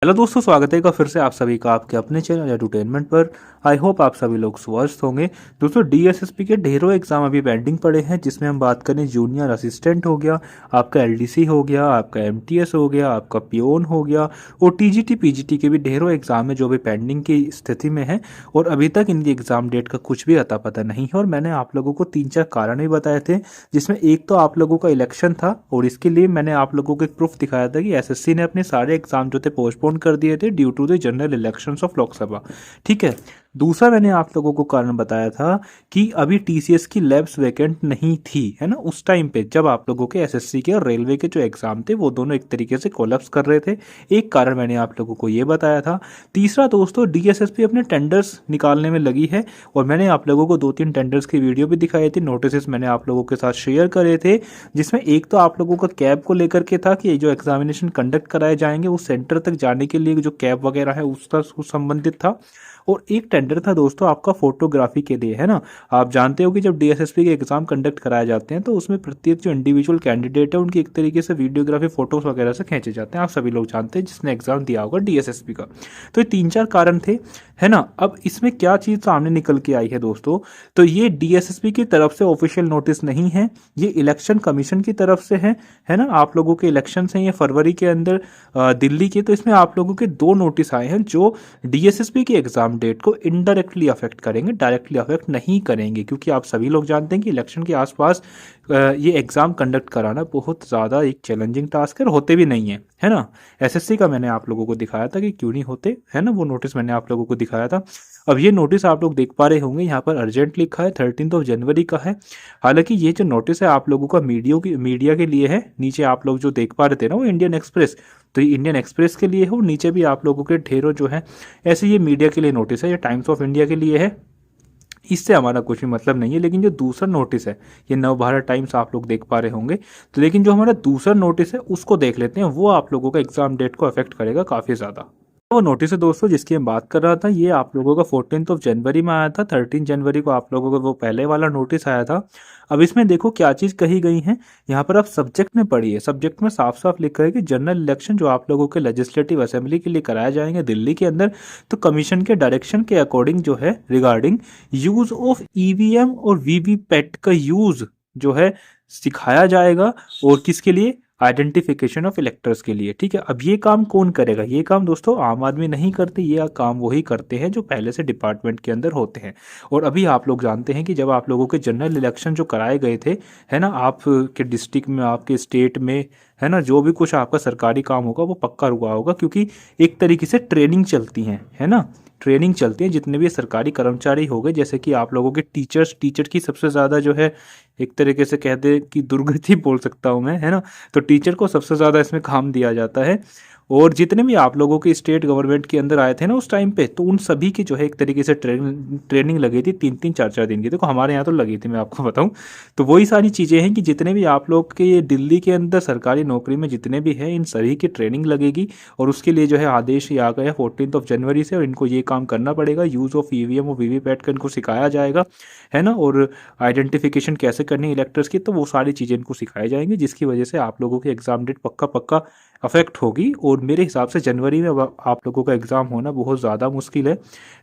Hello दोस्तों, स्वागत है एक बार फिर से आप सभी का आपके अपने चैनल एडुटेनमेंट पर। आई होप आप सभी लोग स्वस्थ होंगे। दोस्तों, डीएसएसपी के ढेरों एग्जाम अभी पेंडिंग पड़े हैं, जिसमें हम बात करें जूनियर असिस्टेंट हो गया, आपका एलडीसी हो गया, आपका एमटीएस हो गया, आपका पियोन हो गया और टीजीटी पीजीटी के भी ढेरों एग्जाम है जो अभी पेंडिंग की स्थिति में है और अभी तक इनकी एग्जाम डेट का कुछ भी अता पता नहीं है। और मैंने आप लोगों को 3-4 कारण भी बताए थे, जिसमें एक तो आप लोगों का इलेक्शन था और इसके लिए मैंने आप लोगों को एक प्रूफ दिखाया था कि एसएससी ने अपने सारे एग्जाम जो थे पोस्टपोन कर दिए थे due to the general elections of Lok Sabha. ठीक है। दूसरा मैंने आप लोगों को कारण बताया था कि अभी टीसीएस की लैब्स वैकेंट नहीं थी, है ना, उस टाइम पे जब आप लोगों के एसएससी के और रेलवे के जो एग्जाम थे वो दोनों एक तरीके से कोलैप्स कर रहे थे। एक कारण मैंने आप लोगों को ये बताया था। तीसरा दोस्तों, डीएसएसपी अपने टेंडर्स निकालने में लगी है और मैंने आप लोगों को 2-3 टेंडर्स की वीडियो भी दिखाई थी, नोटिस मैंने आप लोगों के साथ शेयर करे थे, जिसमें एक तो आप लोगों का कैब को लेकर के था कि जो एग्जामिनेशन कंडक्ट कराए जाएंगे उस सेंटर तक जाने के लिए जो कैब वगैरह है उसका संबंधित था। और एक टेंडर था दोस्तों आपका फोटोग्राफी के लिए, है ना। आप जानते हो कि जब डीएसएसपी के एग्जाम कंडक्ट कराए जाते हैं तो उसमें प्रत्येक जो इंडिविजुअल कैंडिडेट है उनकी एक तरीके से वीडियोग्राफी फोटोज वगैरह से खींचे जाते हैं। आप सभी लोग जानते हैं जिसने एग्जाम दिया होगा डीएसएसपी का। तो ये 3-4 कारण थे, है ना। अब इसमें क्या चीज़ सामने निकल के आई है दोस्तों, तो ये डीएसएसपी की तरफ से ऑफिशियल नोटिस नहीं है, ये इलेक्शन कमीशन की तरफ से है ना। आप लोगों के इलेक्शन हैं ये फरवरी के अंदर दिल्ली के, तो इसमें आप लोगों के 2 नोटिस आए हैं जो डीएसएसपी के एग्जाम डेट को इनडायरेक्टली अफेक्ट करेंगे, डायरेक्टली अफेक्ट नहीं करेंगे, क्योंकि आप सभी लोग जानते हैं कि इलेक्शन के आसपास ये एग्जाम कंडक्ट कराना बहुत ज़्यादा एक चैलेंजिंग टास्क है और होते भी नहीं है ना। एसएससी का मैंने आप लोगों को दिखाया था कि क्यों नहीं होते, है ना, वो नोटिस मैंने आप लोगों को दिखाया था। अब ये नोटिस आप लोग देख पा रहे होंगे, यहाँ पर अर्जेंट लिखा है, 13 जनवरी का है। हालांकि ये जो नोटिस है आप लोगों का मीडिया के लिए है। नीचे आप लोग जो देख पा रहे थे ना वो इंडियन एक्सप्रेस, तो ये इंडियन एक्सप्रेस के लिए है और नीचे भी आप लोगों के ढेरों जो है ऐसे ये मीडिया के लिए नोटिस है, ये टाइम्स ऑफ इंडिया के लिए है। इससे हमारा कुछ भी मतलब नहीं है। लेकिन जो दूसरा नोटिस है ये नवभारत टाइम्स आप लोग देख पा रहे होंगे। तो लेकिन जो हमारा दूसरा नोटिस है उसको देख लेते हैं, वो आप लोगों का एग्जाम डेट को अफेक्ट करेगा काफ़ी ज़्यादा। वो नोटिस है दोस्तों जिसकी मैं बात कर रहा था, ये आप लोगों का 14 जनवरी में आया था। 13 जनवरी को आप लोगों को वो पहले वाला नोटिस आया था। अब इसमें देखो क्या चीज़ कही गई है, यहाँ पर आप सब्जेक्ट में पढ़िए। सब्जेक्ट में साफ साफ लिखा है कि जनरल इलेक्शन जो आप लोगों के लेजिस्लेटिव असेंबली के लिए कराए जाएंगे दिल्ली के अंदर, तो कमीशन के डायरेक्शन के अकॉर्डिंग जो है रिगार्डिंग यूज ऑफ ईवीएम और वीवीपैट का यूज जो है सिखाया जाएगा। और किसके लिए? आइडेंटिफिकेशन ऑफ इलेक्टर्स के लिए। ठीक है। अब ये काम कौन करेगा? ये काम दोस्तों आम आदमी नहीं करते, ये काम वही करते हैं जो पहले से डिपार्टमेंट के अंदर होते हैं। और अभी आप लोग जानते हैं कि जब आप लोगों के जनरल इलेक्शन जो कराए गए थे, है ना, आपके डिस्ट्रिक्ट में, आपके स्टेट में, है ना, जो भी कुछ आपका सरकारी काम होगा वो पक्का रुका होगा, क्योंकि एक तरीके से ट्रेनिंग चलती है ना, ट्रेनिंग चलती है। जितने भी सरकारी कर्मचारी हो गए, जैसे कि आप लोगों के टीचर की सबसे ज़्यादा जो है एक तरीके से कह दे कि दुर्गति बोल सकता हूँ मैं, है ना। तो टीचर को सबसे ज़्यादा इसमें काम दिया जाता है। और जितने भी आप लोगों के स्टेट गवर्नमेंट के अंदर आए थे ना उस टाइम पे, तो उन सभी की जो है एक तरीके से ट्रेनिंग लगी थी 3-3, 4-4 दिन की। देखो हमारे यहाँ तो लगी थी, मैं आपको बताऊँ। तो वही सारी चीज़ें हैं कि जितने भी आप लोग के ये दिल्ली के अंदर सरकारी नौकरी में जितने भी हैं इन सभी की ट्रेनिंग लगेगी। और उसके लिए जो है आदेश ये आ गया 14 जनवरी से, और इनको ये काम करना पड़ेगा। यूज़ ऑफ ईवीएम और वीवीपैट का इनको सिखाया जाएगा, है ना। और आइडेंटिफिकेशन कैसे करनी है इलेक्टर्स की, तो वो सारी चीज़ें इनको सिखाई जाएंगी, जिसकी वजह से आप लोगों की एग्जाम डेट पक्का पक्का अफेक्ट होगी। और मेरे हिसाब से जनवरी में आप लोगों का एग्ज़ाम होना बहुत ज़्यादा मुश्किल है।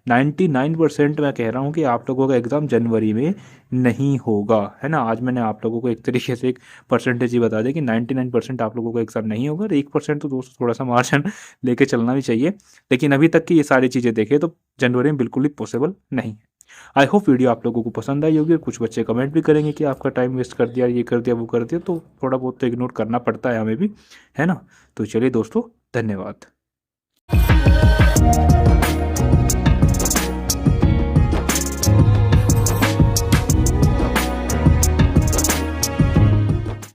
99% मैं कह रहा हूँ कि आप लोगों का एग्ज़ाम जनवरी में नहीं होगा, है ना। आज मैंने आप लोगों को एक तरीके से एक परसेंटेज ही बता दें कि 99% आप लोगों का एग्ज़ाम नहीं होगा। और 1% तो दोस्तों थोड़ा सा मार्जिन लेके चलना भी चाहिए। लेकिन अभी तक की ये सारी चीज़ें देखें तो जनवरी में बिल्कुल ही पॉसिबल नहीं है। आई होप वीडियो आप लोगों को पसंद आई होगी। और कुछ बच्चे कमेंट भी करेंगे कि आपका टाइम वेस्ट कर दिया, ये कर दिया, वो कर दिया, तो थोड़ा बहुत तो इग्नोर करना पड़ता है हमें भी, है ना। तो चलिए दोस्तों, धन्यवाद।